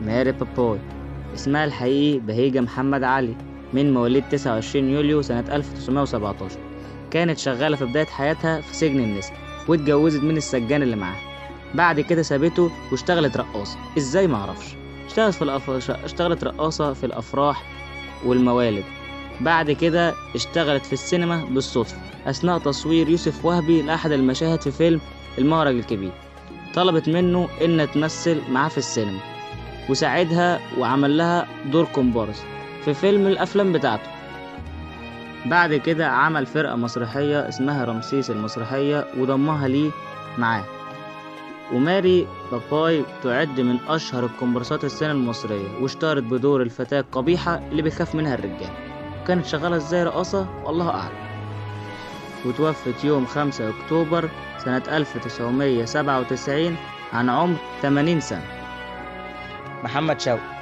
ماري بابوي. اسمها الحقيقي بهيجة محمد علي، من مواليد 29 يوليو سنة 1917. كانت شغالة في بداية حياتها في سجن النساء، واتجوزت من السجان اللي معاها. بعد كده سابته واشتغلت رقاصة، ازاي معرفش. اشتغلت رقاصة في الأفراح والموالد. بعد كده اشتغلت في السينما بالصدفة أثناء تصوير يوسف وهبي لأحد المشاهد في فيلم المهرج الكبير. طلبت منه إن تمثل معاه في السينما، وساعدها وعمل لها دور كومبارس في فيلم الأفلام بتاعته. بعد كده عمل فرقة مسرحية اسمها رمسيس المسرحية وضمها ليه معاه. وماري باباي تعد من أشهر الكومبارسات السينما المصرية، واشتهرت بدور الفتاة القبيحة اللي بيخاف منها الرجال. كانت شغالة ازاي رقاصة والله أعلم. وتوفت يوم 5 أكتوبر سنة 1997 عن عمر 80 سنة. محمد شوقي.